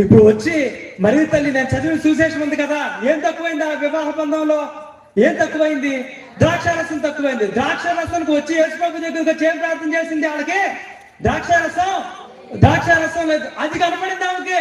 ఇప్పుడు వచ్చి మరి తల్లి నేను చదివిన సువిశేషం ఉంది కదా, ఏం తక్కువైంది ఆ వివాహ బంధంలో? ఏం తక్కువైంది? ద్రాక్షారసం తక్కువైంది. ద్రాక్షారసానికి వచ్చి యేసుప్రభు దగ్గరికి వచ్చి ఏం ప్రార్థన చేసింది? వాళ్ళకి ద్రాక్షారసం లేదు. అది కనపడింది ఆమెకి,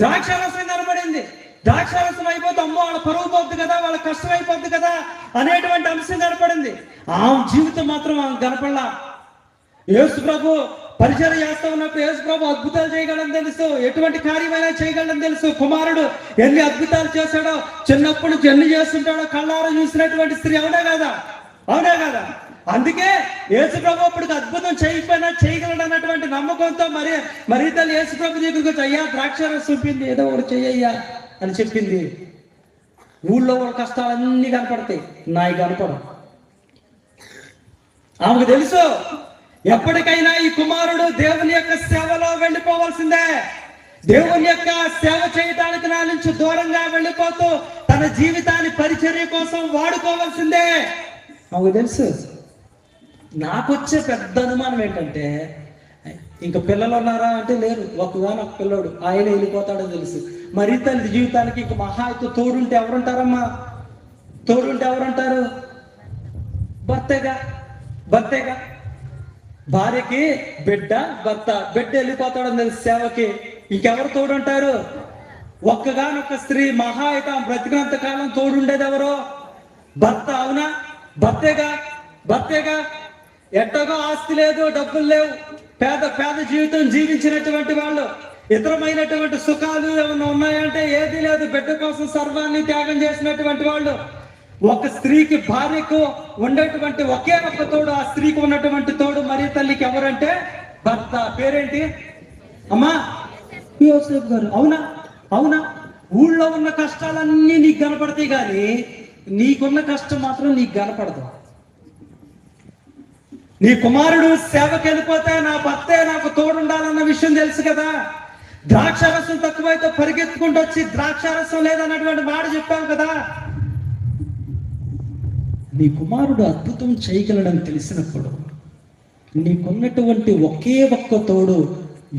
ద్రాక్షారసం కనపడింది. ద్రాక్షారసం అయిపోతే అమ్మో వాళ్ళ పరువు పోద్ది కదా, వాళ్ళ కష్టం అయిపోద్ది కదా అనేటువంటి అంశం కనపడింది. ఆమె జీవితం మాత్రం ఆమె కనపడలా. యేసుప్రభు పరిచయం చేస్తా ఉన్నప్పుడు యేసుప్రభు అద్భుతాలు చేయగలని తెలుసు, ఎటువంటి కార్యమైనా చేయగలని తెలుసు. కుమారుడు ఎన్ని అద్భుతాలు చేశాడో, చిన్నప్పుడు నుంచి ఎన్ని చేస్తుంటాడో కళ్ళారా చూసినటువంటి స్త్రీ. అవునా కదా? అవునా కదా? అందుకే యేసుప్రభు అప్పటికి అద్భుతం చేయకపోయినా చేయగలడు అన్నటువంటి నమ్మకంతో మరి తల్లి యేసుప్రభు దగ్గరికి వచ్చి, అయ్యా ద్రాక్షారసం చూపింది, ఏదో ఒకటి చెయ్యయ్యా అని చెప్పింది. ఊళ్ళో వాళ్ళ కష్టాలన్నీ కనపడతాయి, నాయి కనపడవు. ఆమెకు తెలుసు ఎప్పటికైనా ఈ కుమారుడు దేవుని యొక్క సేవలో వెళ్ళిపోవాల్సిందే. దేవుని యొక్క సేవ చేయడానికి నా నుంచి దూరంగా వెళ్ళిపోతూ తన జీవితాన్ని పరిచర్య కోసం వాడుకోవాల్సిందే. ఆమెకు తెలుసు. నాకొచ్చే పెద్ద అనుమానం ఏంటంటే, ఇంకా పిల్లలు ఉన్నారా అంటే లేరు, ఒకగానొక పిల్లోడు, ఆయన వెళ్ళిపోతాడని తెలుసు. మరి తల్లి జీవితానికి ఇంక మహా అయితే తోడుంటే ఎవరుంటారమ్మా? తోడుంటే ఎవరుంటారు? భర్తేగా. భార్యకి బిడ్డ, భర్త. బిడ్డ వెళ్ళిపోతాడని తెలుసు సేవకి, ఇంకెవరు తోడుంటారు? ఒక్కగానొక్క స్త్రీ, మహా అయితే బ్రతికినంత కాలం తోడుండేది ఎవరో? భర్త. అవునా? భర్తేగా. ఎట్టగో ఆస్తి లేదు, డబ్బులు లేవు, పేద జీవితం జీవించినటువంటి వాళ్ళు, ఇతరమైనటువంటి సుఖాలు ఏమైనా ఉన్నాయంటే ఏది లేదు, బిడ్డ కోసం సర్వాన్ని త్యాగం చేసినటువంటి వాళ్ళు. ఒక స్త్రీకి, భార్యకు ఉండేటువంటి ఒకే ఒక్క తోడు, ఆ స్త్రీకి ఉన్నటువంటి తోడు మరి తల్లికి ఎవరంటే భర్త. పేరేంటి అమ్మా? యోసేపు గారు. అవునా? ఊళ్ళో ఉన్న కష్టాలన్నీ నీకు కనపడతాయి, కానీ నీకున్న కష్టం మాత్రం నీకు కనపడదు. నీ కుమారుడు సేవకి వెళ్ళిపోతే నా భర్తే నాకు తోడుండాలన్న విషయం తెలుసు కదా. ద్రాక్షారసం తక్కువైతే పరిగెత్తుకుంటూ వచ్చి ద్రాక్షారసం లేదన్నటువంటి మాట చెప్పావు కదా. నీ కుమారుడు అద్భుతం చేయగలడని తెలిసినప్పుడు, నీకున్నటువంటి ఒకే ఒక్క తోడు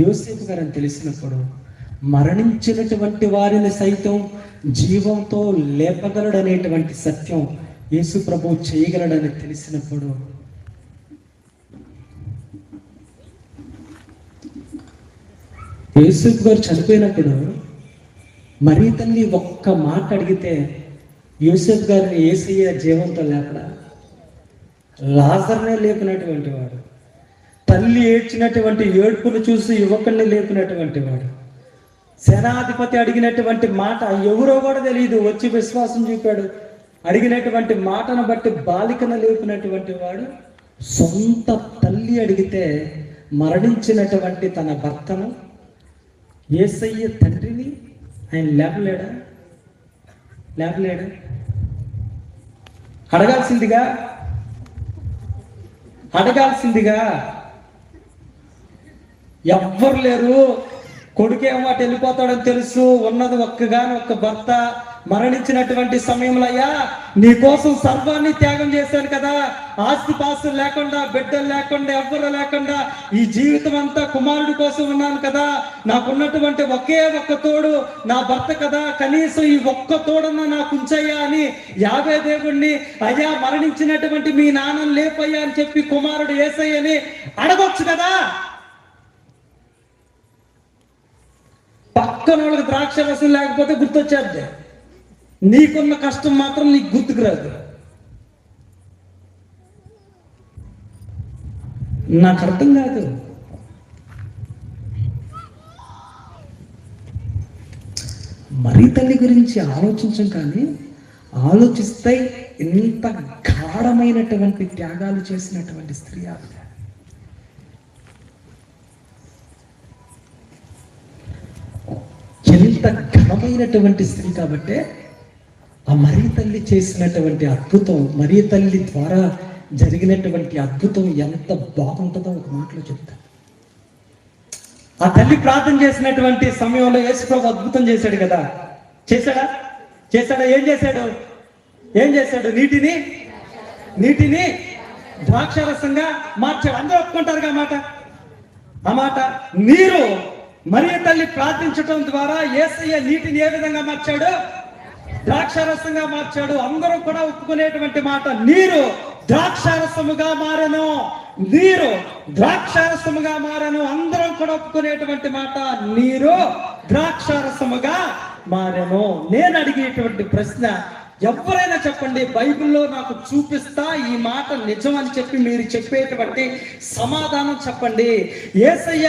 యోసేపు గారని తెలిసినప్పుడు, మరణించినటువంటి వారిని సైతం జీవంతో లేపగలడనేటువంటి సత్యం యేసు ప్రభువు చేయగలడని తెలిసినప్పుడు, యేసుప్రభు గారు చనిపోయినప్పుడు మరి తల్లి ఒక్క మాట అడిగితే యోసేపు గారిని యేసయ్య జీవంతో లేపడా? లాజర్నే లేపినటువంటి వాడు, తల్లి ఏడ్చినటువంటి ఏడ్పును చూసి యువకుల్ని లేపినటువంటి వాడు, సేనాధిపతి అడిగినటువంటి మాట ఎవరో కూడా తెలియదు, వచ్చి విశ్వాసం చూపాడు, అడిగినటువంటి మాటను బట్టి బాలికను లేపినటువంటి వాడు, సొంత తల్లి అడిగితే మరణించినటువంటి తన భర్తను, యేసయ్య తండ్రిని ఆయన లేపలేడా? అడగాల్సిందిగా ఎవ్వరు లేరు. కొడుకేమో అటు వెళ్ళిపోతాడని తెలుసు, ఉన్నది ఒక్క భర్త. మరణించినటువంటి సమయంలో, అయ్యా నీ కోసం సర్వాన్ని త్యాగం చేశాను కదా, ఆస్తి పాస్తులు లేకుండా, బిడ్డలు లేకుండా, ఎవ్వరు లేకుండా ఈ జీవితం అంతా కుమారుడి కోసం ఉన్నాను కదా, నాకున్నటువంటి ఒకే ఒక్క తోడు నా భర్త కదా, కనీసం ఈ ఒక్క తోడన్నా నాకు ఉంచయ్యా అని యావే దేవుణ్ణి, అయ్యా మరణించినటువంటి మీ నాన్నని లేపయ్యా అని చెప్పి కుమారుడు యేసయ్యని అడగొచ్చు కదా. పక్కన వాళ్ళకి ద్రాక్షరసం లేకపోతే గుర్తొచ్చేద్ది, నీకున్న కష్టం మాత్రం నీకు గుర్తుకు రాదు. నాకు అర్థం కాదు. మరి తల్లి గురించి ఆలోచించం, కానీ ఆలోచిస్తే ఇంత గాఢమైనటువంటి త్యాగాలు చేసినటువంటి స్త్రీ ఆవిడ. ఎంత ఘనమైనటువంటి స్త్రీ కాబట్టే ఆ మరి తల్లి చేసినటువంటి అద్భుతం, మరి తల్లి ద్వారా జరిగినటువంటి అద్భుతం ఎంత బాగుంటుందో ఒక మాటలో చెప్తాను. ఆ తల్లి ప్రార్థన చేసినటువంటి సమయంలో యేసుప్రభు అద్భుతం చేశాడు కదా. చేశాడా? ఏం చేశాడు? నీటిని ద్రాక్షారసంగా మార్చాడు. అందరూ ఒప్పుకుంటారుగా ఆ మాట. నీరు మరియ తల్లి ప్రార్థించడం ద్వారా యేసయ్య నీటిని ఏ విధంగా మార్చాడు? ద్రాక్షారసంగా మార్చాడు. అందరూ కూడా ఒప్పుకునేటువంటి మాట, నీరు ద్రాక్షారసముగా మారెను, నీరు ద్రాక్షారసముగా మారెను. అందరం కూడా ఒప్పుకునేటువంటి మాట, నీరు ద్రాక్షారసముగా మారెను. నేను అడిగేటువంటి ప్రశ్న, ఎవరైనా చెప్పండి, బైబిల్లో నాకు చూపిస్తా ఈ మాట నిజం అని చెప్పి మీరు చెప్పేటువంటి సమాధానం చెప్పండి. యేసయ్య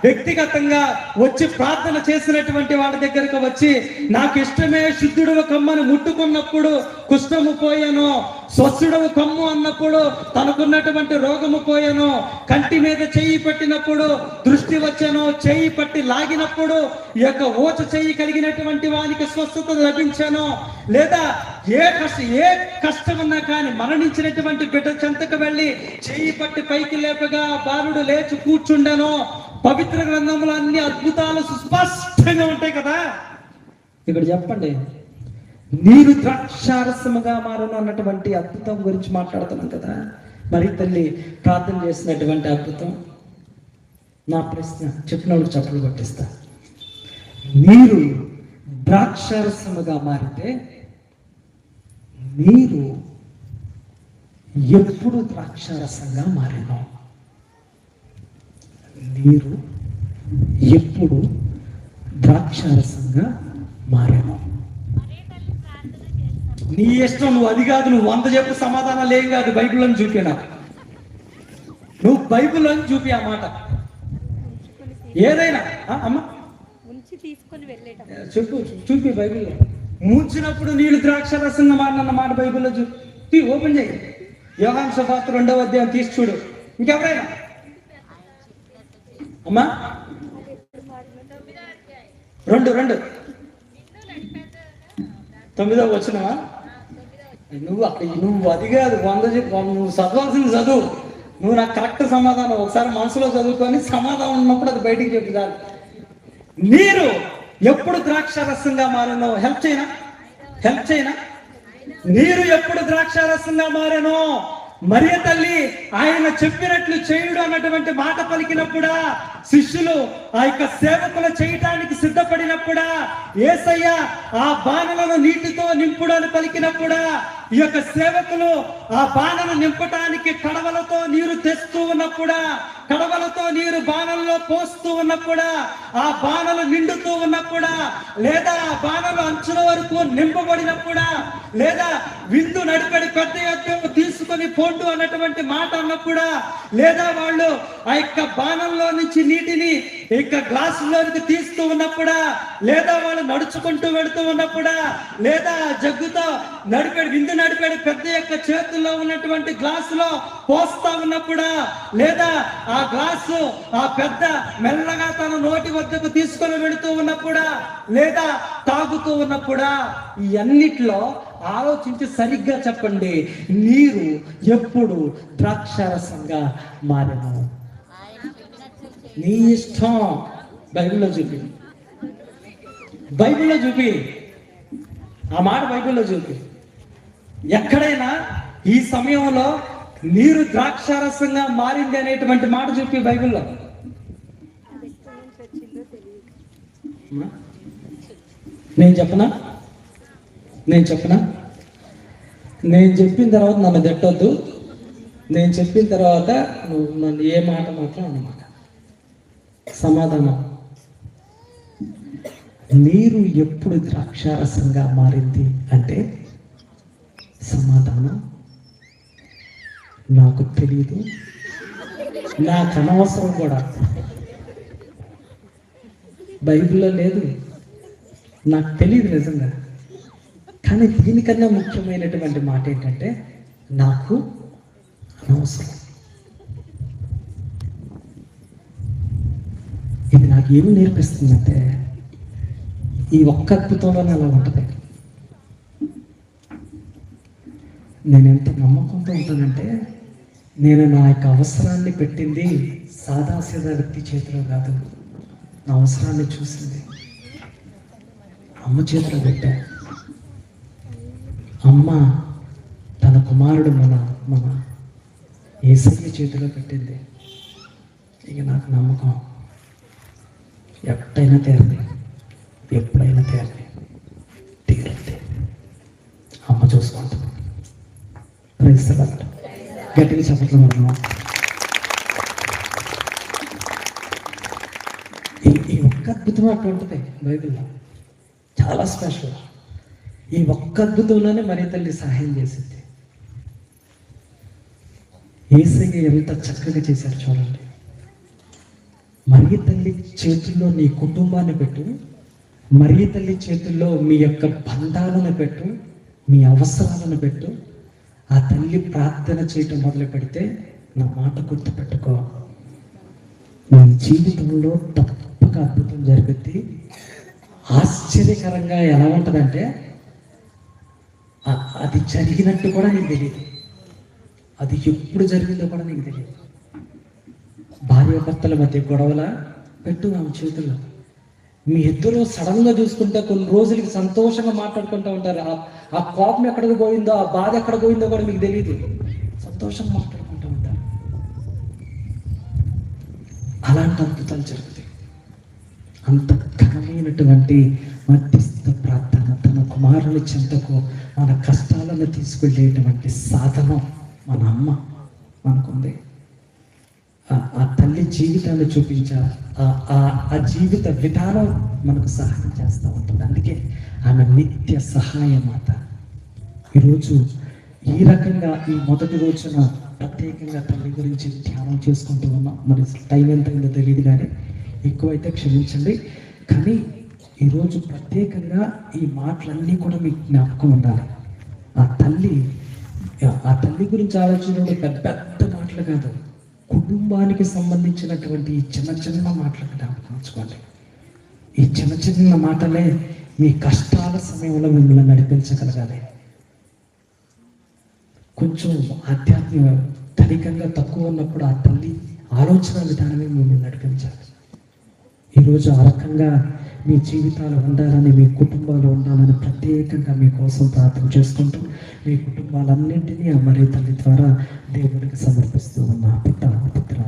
వ్యక్తిగతంగా వచ్చి ప్రార్థన చేసినటువంటి వాళ్ళ దగ్గరకు వచ్చి, నాకు ఇష్టమే శుద్ధుడు కమ్మను ముట్టుకున్నప్పుడు కుష్ఠము పోయాను, స్వస్థుడవు కమ్ము అన్నప్పుడు తనకున్నటువంటి రోగము పోయాను, కంటి మీద చెయ్యి పెట్టినప్పుడు దృష్టి వచ్చాను, చెయ్యి పట్టి లాగినప్పుడు ఈ యొక్క ఊచ చెయ్యి కలిగినటువంటి వానికి స్వస్థత లభించాను, లేదా ఏ కష్టం ఉన్నా కానీ మరణించినటువంటి బిడ్డ చెంతకు వెళ్ళి చెయ్యి పట్టి పైకి లేపగా బాలుడు లేచి కూర్చుండను. పవిత్ర గ్రంథంలో అన్ని అద్భుతాలు సుస్పష్టంగా ఉంటాయి కదా. ఇక్కడ చెప్పండి, నీరు ద్రాక్షారసముగా మారను అన్నటువంటి అద్భుతం గురించి మాట్లాడుతున్నాం కదా. మరి తల్లి ప్రార్థన చేసినటువంటి అద్భుతం. నా ప్రశ్న చెప్పినప్పుడు చప్పలు కొట్టిస్తా. నీరు ద్రాక్షారసముగా మారితే నీరు ఎప్పుడు ద్రాక్షారసంగా మారెను? నీరు ఎప్పుడు ద్రాక్షారసంగా మారెను? నీ ఇష్టం, నువ్వు అది కాదు, నువ్వు 100 చెప్పు, సమాధానాలు ఏం కాదు. బైబిల్లో చూపినా, నువ్వు బైబిల్లో చూపి ఆ మాట ఏదైనా. అమ్మా చెప్పు, చూపి బైబిల్లో. ముంచినప్పుడు నీళ్ళు ద్రాక్షారసంగా మారినన్న మాట బైబిల్లో చూపి. ఓపెన్ చేయి, యోహాను సువార్త 2వ అధ్యాయం తీసి చూడు. ఇంకెవరైనా అమ్మా 2 9వ వచనమా? నువ్వు అది కాదు, 100 చెప్పు. నువ్వు చదవాల్సింది చదువు. నువ్వు నాకు కరెక్ట్ సమాధానం ఒకసారి మనసులో చదువుకొని సమాధానం ఉన్నప్పుడు అది బయటికి చెప్పు చాలు. నీరు ఎప్పుడు ద్రాక్షారసంగా మారెనో హెల్ప్ చేయనా? నీరు ఎప్పుడు ద్రాక్షారసంగా మారెనో? మరియ తల్లి ఆయన చెప్పినట్లు చేయుడు అన్నటువంటి మాట పలికినప్పుడా, శిష్యులు ఆ యొక్క సేవకులు చేయటానికి సిద్ధపడినప్పుడా, యేసయ్య ఆ బాణలను నీటితో నింపుడు అని పలికినప్పుడా, ఈ యొక్క సేవకులు ఆ బాణను నింపటానికి కడవలతో నీరు తెస్తూ ఉన్నప్పుడా, కడవలతో నీరు బాణంలో పోస్తూ ఉన్నప్పుడా, ఆ బాణలు నిండుతూ ఉన్నప్పుడా, లేదా ఆ బాణలు అంచుల వరకు నింపబడినప్పుడా, లేదా విందు నడిపడి పెద్ద ఎత్తుకు తీసుకొని పోండు అన్నటువంటి మాట అన్నప్పుడా, లేదా వాళ్ళు ఆ యొక్క బాణంలో నుంచి నీటిని ఇక గ్లాసులోనికి తీస్తూ ఉన్నప్పుడా, లేదా వాళ్ళు నడుచుకుంటూ వెళుతూ ఉన్నప్పుడా, లేదా జగ్గుతో విందు నడిపాడు పెద్ద యొక్క చేతుల్లో ఉన్నటువంటి గ్లాసులో పోస్తా ఉన్నప్పుడా, లేదా ఆ గ్లాసు ఆ పెద్ద మెల్లగా తన నోటి వద్దకు తీసుకొని వెళుతూ ఉన్నప్పుడా, లేదా తాగుతూ ఉన్నప్పుడా, ఈ అన్నిట్లో ఆలోచించి సరిగ్గా చెప్పండి, నీరు ఎప్పుడు ద్రాక్షారసంగా మారెను? నీ ఇష్టం. బైబిల్లో చూపి ఆ మాట, బైబిల్లో చూపి. ఎక్కడైనా ఈ సమయంలో నీరు ద్రాక్షారసంగా మారింది అనేటువంటి మాట చూపి బైబిల్లో. నేను చెప్పనా? నేను చెప్పిన తర్వాత నన్ను తిట్టొద్దు. నేను చెప్పిన తర్వాత నువ్వు నన్ను ఏ మాట మాత్రం అన్నమాట. సమాధానం, నీరు ఎప్పుడు ద్రాక్షారసంగా మారింది అంటే, సమాధానం నాకు తెలియదు, నాకు అనవసరం కూడా. బైబిల్లో లేదు, నాకు తెలియదు నిజంగా. కానీ దీనికన్నా ముఖ్యమైనటువంటి మాట ఏంటంటే, నాకు అనవసరం. ఇది నాకు ఏమి నేర్పిస్తుందంటే, ఈ ఒక్క అద్భుతంలోనే అలా ఉంటుంది. నేను ఎంత నమ్మకంతో ఉంటానంటే, నేను నా యొక్క అవసరాన్ని పెట్టింది సాదాసీదా వ్యక్తి చేతిలో కాదు, నా అవసరాన్ని చూసింది అమ్మ చేతిలో పెట్టా. అమ్మ తన కుమారుడు మన యేసయ్య చేతిలో పెట్టింది. ఇక నాకు నమ్మకం, ఎప్పుడైనా తీరది, ఎప్పుడైనా తీరది, తీరుద్ది. అమ్మ చూసుకుంటాం. గట్టిగా చెప్పట్లు మనం. ఈ ఒక్క అద్భుతం అటువంటిది బైబిల్లో, చాలా స్పెషల్. ఈ ఒక్క అద్భుతంలోనే మరి తల్లి సహాయం చేసింది. యేసయ్య ఎంత చక్కగా చేశారు చూడండి. మరి తల్లి చేతుల్లో నీ కుటుంబాన్ని పెట్టు, మరి తల్లి చేతుల్లో మీ యొక్క బంధాలను పెట్టు, మీ అవసరాలను పెట్టు. ఆ తల్లి ప్రార్థన చేయటం మొదలు పెడితే నా మాట గుర్తుపెట్టుకో, నీ జీవితంలో తప్పక అద్భుతం జరుగుద్ది. ఆశ్చర్యకరంగా ఎలా ఉంటుందంటే, అది జరిగినట్టు కూడా నీకు తెలియదు, అది ఎప్పుడు జరిగిందో కూడా నీకు తెలియదు. భార్యాభర్తల మధ్య గొడవల పెట్టు ఆమె చేతుల్లో. మీ ఇద్దరు సడన్గా చూసుకుంటే కొన్ని రోజులకి సంతోషంగా మాట్లాడుకుంటూ ఉంటారు. ఆ కోపం ఎక్కడికి పోయిందో, ఆ బాధ ఎక్కడ పోయిందో కూడా మీకు తెలియదు, సంతోషంగా మాట్లాడుకుంటూ ఉంటారు. అలాంటి అద్భుతాలు జరుగుతాయి. అంత ఘనమైనటువంటి మధ్యస్థ ప్రార్థన, తన కుమారుని చెంతకు మన కష్టాలను తీసుకెళ్ళేటువంటి సాధనం మన అమ్మ మనకుంది. ఆ తల్లి జీవితాన్ని చూపించారు. ఆ జీవిత విధానం మనకు సహాయం చేస్తూ ఉంటుంది. అందుకే ఆమె నిత్య సహాయమాత. ఈరోజు ఈ రకంగా ఈ మొదటి రోజున ప్రత్యేకంగా తల్లి గురించి ధ్యానం చేసుకుంటూ ఉన్నాం. మరి టైం ఎంత అయిందో తెలియదు, కానీ ఎక్కువైతే క్షమించండి. కానీ ఈరోజు ప్రత్యేకంగా ఈ మాటలన్నీ కూడా మీకు జ్ఞాపకం ఉండాలి. ఆ తల్లి గురించి ఆలోచనలో పెద్ద పెద్ద మాటలు కాదు, కుటుంబానికి సంబంధించినటువంటి ఈ చిన్న చిన్న మాటలు జ్ఞాపకం ఉంచుకోండి. ఈ చిన్న చిన్న మాటలే మీ కష్టాల సమయంలో మిమ్మల్ని నడిపించగలగాలి. కొంచెం ఆధ్యాత్మిక ధనికంగా తక్కువ ఉన్నప్పుడు ఆ తల్లి ఆలోచన విధానమే మిమ్మల్ని నడిపించాలి. ఈరోజు ఆ రకంగా మీ జీవితాలు ఉండాలని, మీ కుటుంబాలు ఉండాలని ప్రత్యేకంగా మీకోసం ప్రార్థన చేసుకుంటూ మీ కుటుంబాలన్నింటినీ ఆ మరి తల్లి ద్వారా దేవుడికి సమర్పిస్తూ ఉన్న పుత్ర